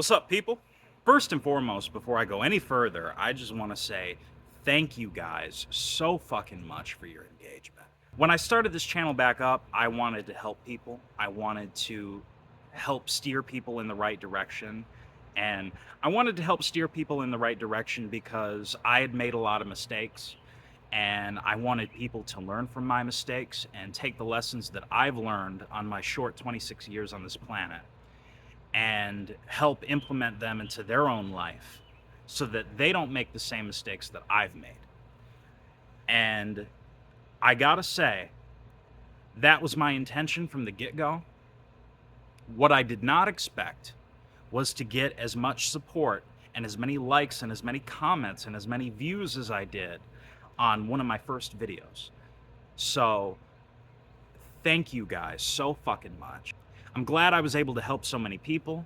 What's up, people? First and foremost, before I go any further, I just want to say thank you guys so fucking much for your engagement. When I started this channel back up, I wanted to help people. I wanted to help steer people in the right direction. And I wanted to help steer people in the right direction because I had made a lot of mistakes. And I wanted people to learn from my mistakes and take the lessons that I've learned on my short 26 years on this planet and help implement them into their own life so that they don't make the same mistakes that I've made. And I gotta say, that was my intention from the get-go. What I did not expect was to get as much support and as many likes and as many comments and as many views as I did on one of my first videos. So thank you guys so fucking much. I'm glad I was able to help so many people,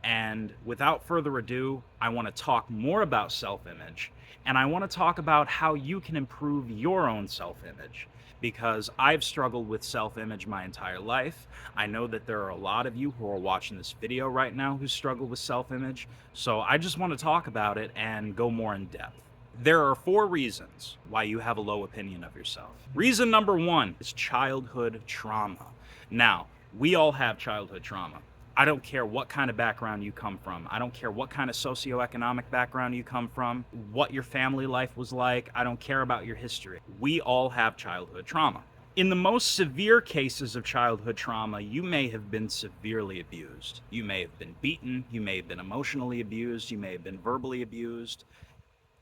and without further ado, I want to talk more about self-image, and I want to talk about how you can improve your own self-image, because I've struggled with self-image my entire life. I know that there are a lot of you who are watching this video right now who struggle with self-image, so I just want to talk about it and go more in depth. There are 4 reasons why you have a low opinion of yourself. Reason number 1 is childhood trauma. Now, we all have childhood trauma. I don't care what kind of background you come from. I don't care what kind of socioeconomic background you come from, what your family life was like. I don't care about your history. We all have childhood trauma. In the most severe cases of childhood trauma, you may have been severely abused. You may have been beaten. You may have been emotionally abused. You may have been verbally abused.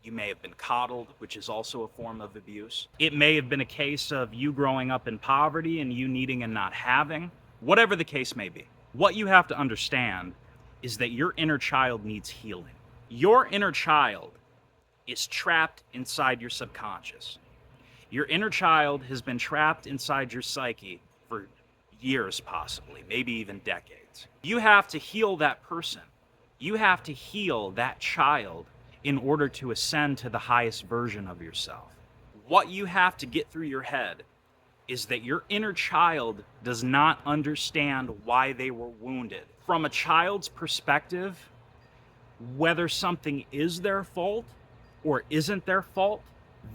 You may have been coddled, which is also a form of abuse. It may have been a case of you growing up in poverty and you needing and not having. Whatever the case may be, what you have to understand is that your inner child needs healing. Your inner child is trapped inside your subconscious. Your inner child has been trapped inside your psyche for years, possibly, maybe even decades. You have to heal that person. You have to heal that child in order to ascend to the highest version of yourself. What you have to get through your head is that your inner child does not understand why they were wounded. From a child's perspective, whether something is their fault or isn't their fault,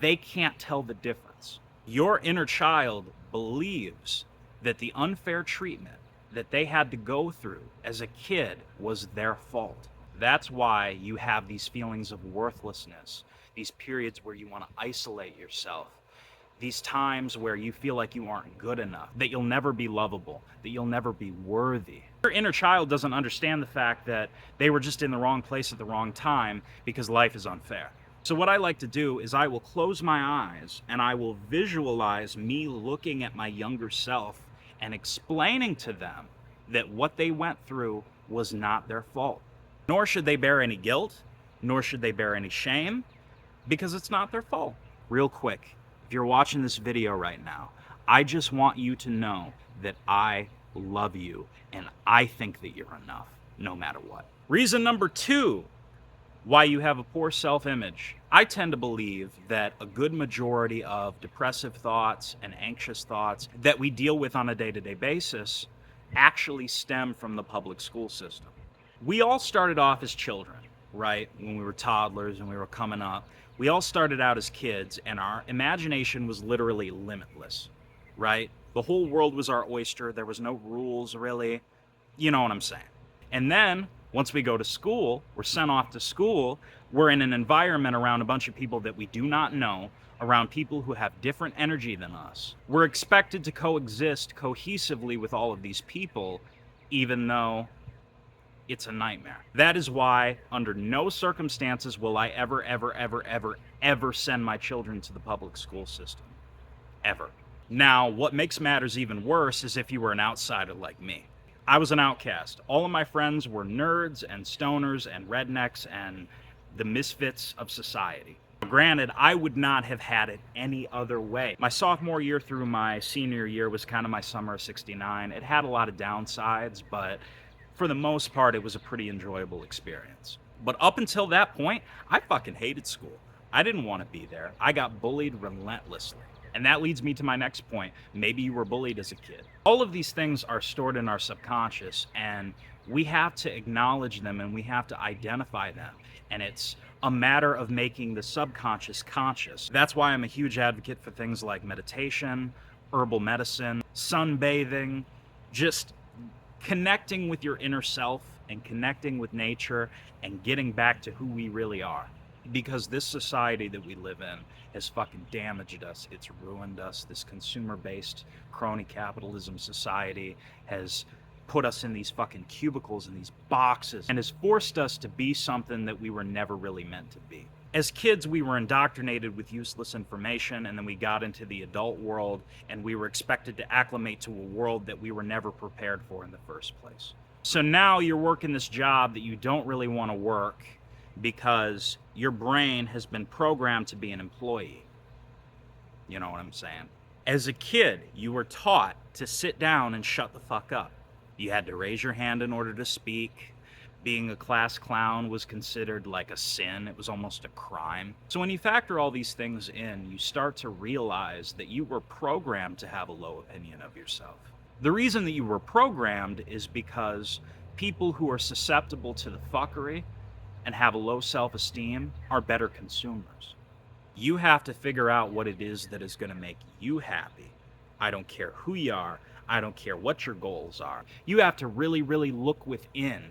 they can't tell the difference. Your inner child believes that the unfair treatment that they had to go through as a kid was their fault. That's why you have these feelings of worthlessness, these periods where you want to isolate yourself, these times where you feel like you aren't good enough, that you'll never be lovable, that you'll never be worthy. Your inner child doesn't understand the fact that they were just in the wrong place at the wrong time because life is unfair. So what I like to do is I will close my eyes and I will visualize me looking at my younger self and explaining to them that what they went through was not their fault. Nor should they bear any guilt, nor should they bear any shame, because it's not their fault. Real quick, if you're watching this video right now, I just want you to know that I love you and I think that you're enough, no matter what. Reason number 2 why you have a poor self-image. I tend to believe that a good majority of depressive thoughts and anxious thoughts that we deal with on a day-to-day basis actually stem from the public school system. We all started off as children, right? When we were toddlers and we were coming up. We all started out as kids and our imagination was literally limitless, right? The whole world was our oyster. There was no rules, really. You know what I'm saying. And then, once we go to school, we're sent off to school, we're in an environment around a bunch of people that we do not know, around people who have different energy than us. We're expected to coexist cohesively with all of these people, even though it's a nightmare. That is why, under no circumstances will I ever send my children to the public school system. Ever. Now, what makes matters even worse is if you were an outsider like me. I was an outcast. All of my friends were nerds and stoners and rednecks and the misfits of society. Granted, I would not have had it any other way. My sophomore year through my senior year was kind of my summer of '69. It had a lot of downsides, but for the most part, it was a pretty enjoyable experience. But up until that point, I fucking hated school. I didn't want to be there. I got bullied relentlessly. And that leads me to my next point. Maybe you were bullied as a kid. All of these things are stored in our subconscious, and We have to acknowledge them and we have to identify them. And it's a matter of making the subconscious conscious. That's why I'm a huge advocate for things like meditation, herbal medicine, sunbathing, just connecting with your inner self and connecting with nature and getting back to who we really are. Because this society that we live in has fucking damaged us. It's ruined us. This consumer-based crony capitalism society has put us in these fucking cubicles and these boxes and has forced us to be something that we were never really meant to be. As kids, we were indoctrinated with useless information, and then we got into the adult world and we were expected to acclimate to a world that we were never prepared for in the first place. So now you're working this job that you don't really want to work because your brain has been programmed to be an employee. You know what I'm saying? As a kid, you were taught to sit down and shut the fuck up. You had to raise your hand in order to speak. Being a class clown was considered like a sin. It was almost a crime. So when you factor all these things in, you start to realize that you were programmed to have a low opinion of yourself. The reason that you were programmed is because people who are susceptible to the fuckery and have a low self-esteem are better consumers. You have to figure out what it is that is going to make you happy. I don't care who you are. I don't care what your goals are. You have to really, really look within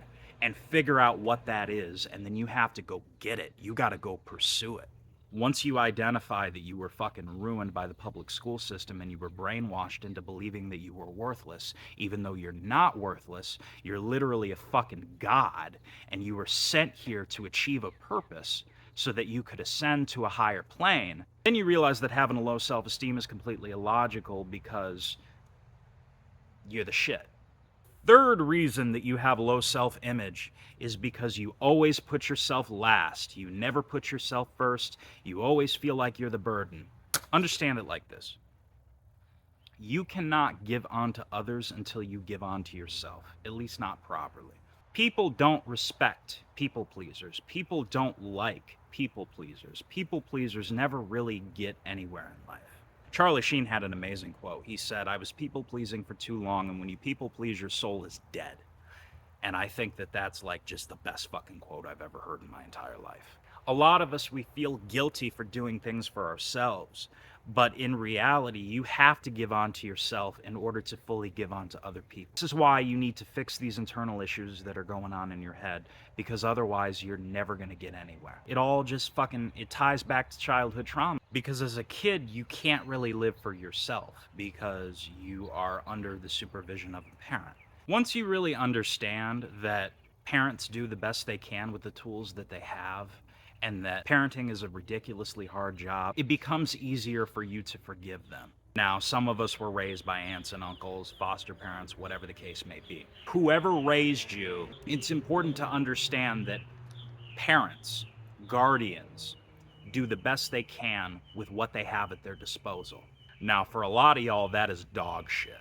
and figure out what that is, and then you have to go get it. You got to go pursue it. Once you identify that you were fucking ruined by the public school system and you were brainwashed into believing that you were worthless, even though you're not worthless, you're literally a fucking god, and you were sent here to achieve a purpose so that you could ascend to a higher plane, then you realize that having a low self-esteem is completely illogical because you're the shit. Third reason that you have low self-image is because you always put yourself last. You never put yourself first. You always feel like you're the burden. Understand it like this. You cannot give on to others until you give on to yourself, at least not properly. People don't respect people pleasers. People don't like people pleasers. People pleasers never really get anywhere in life. Charlie Sheen had an amazing quote. He said, "I was people-pleasing for too long, and when you people-please, your soul is dead." And I think that that's like just the best fucking quote I've ever heard in my entire life. A lot of us, we feel guilty for doing things for ourselves, but in reality, you have to give on to yourself in order to fully give on to other people. This is why you need to fix these internal issues that are going on in your head, because otherwise you're never going to get anywhere. It all just fucking, it ties back to childhood trauma, because as a kid, you can't really live for yourself because you are under the supervision of a parent. Once you really understand that parents do the best they can with the tools that they have, and that parenting is a ridiculously hard job, it becomes easier for you to forgive them. Now, some of us were raised by aunts and uncles, foster parents, whatever the case may be. Whoever raised you, it's important to understand that parents, guardians, do the best they can with what they have at their disposal. Now, for a lot of y'all, that is dog shit.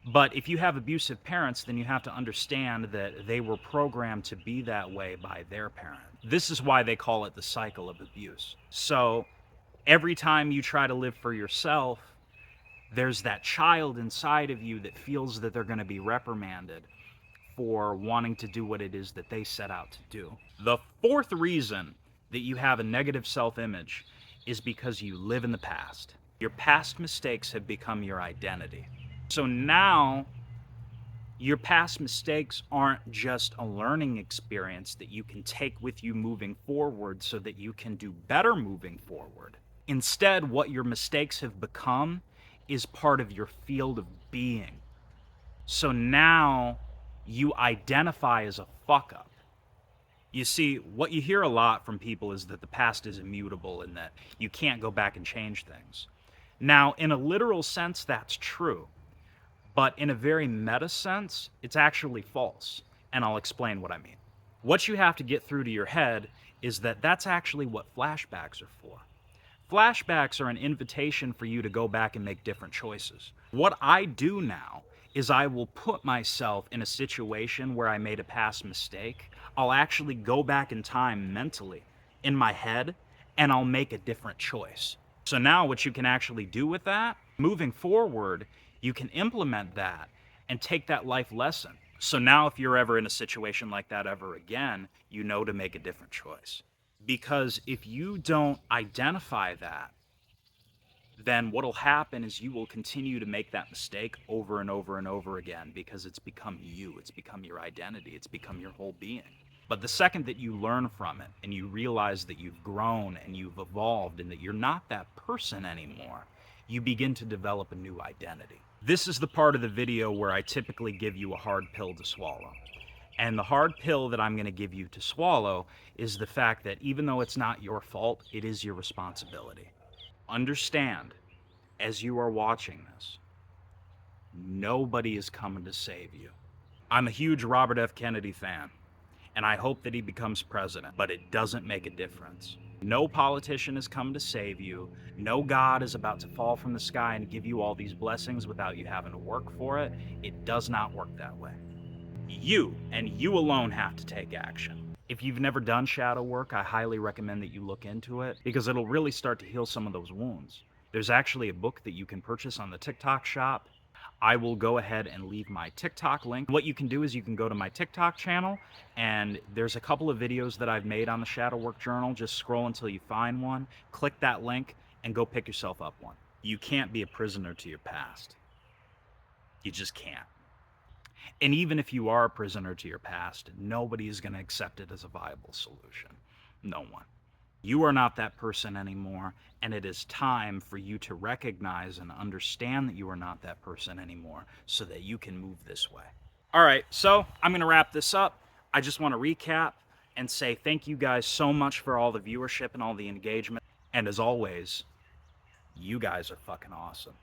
But if you have abusive parents, then you have to understand that they were programmed to be that way by their parent. This is why they call it the cycle of abuse. So every time you try to live for yourself, there's that child inside of you that feels that they're going to be reprimanded for wanting to do what it is that they set out to do. The fourth reason that you have a negative self-image is because you live in the past. Your past mistakes have become your identity. So now, your past mistakes aren't just a learning experience that you can take with you moving forward so that you can do better moving forward. Instead, what your mistakes have become is part of your field of being. So now, you identify as a fuck-up. You see, what you hear a lot from people is that the past is immutable and that you can't go back and change things. Now, in a literal sense, that's true. But in a very meta sense, it's actually false. And I'll explain what I mean. What you have to get through to your head is that that's actually what flashbacks are for. Flashbacks are an invitation for you to go back and make different choices. What I do now is I will put myself in a situation where I made a past mistake. I'll actually go back in time mentally, in my head, and I'll make a different choice. So now what you can actually do with that, moving forward, you can implement that and take that life lesson So now if you're ever in a situation like that ever again, you know to make a different choice. Because if you don't identify that, then what'll happen is you will continue to make that mistake over and over and over again because it's become you, it's become your identity, it's become your whole being. But the second that you learn from it and you realize that you've grown and you've evolved and that you're not that person anymore, you begin to develop a new identity. This is the part of the video where I typically give you a hard pill to swallow. And the hard pill that I'm going to give you to swallow is the fact that even though it's not your fault, it is your responsibility. Understand, as you are watching this, nobody is coming to save you. I'm a huge Robert F. Kennedy fan, and I hope that he becomes president, but it doesn't make a difference. No politician has come to save you. No God is about to fall from the sky and give you all these blessings without you having to work for it. It does not work that way. You, and you alone, have to take action. If you've never done shadow work, I highly recommend that you look into it because it'll really start to heal some of those wounds. There's actually a book that you can purchase on the TikTok shop. I will go ahead and leave my TikTok link. What you can do is you can go to my TikTok channel, and there's a couple of videos that I've made on the Shadow Work Journal. Just scroll until you find one, click that link, and go pick yourself up one. You can't be a prisoner to your past. You just can't. And even if you are a prisoner to your past, nobody is going to accept it as a viable solution. No one. You are not that person anymore, and it is time for you to recognize and understand that you are not that person anymore so that you can move this way. All right, so I'm going to wrap this up. I just want to recap and say thank you guys so much for all the viewership and all the engagement. And as always, you guys are fucking awesome.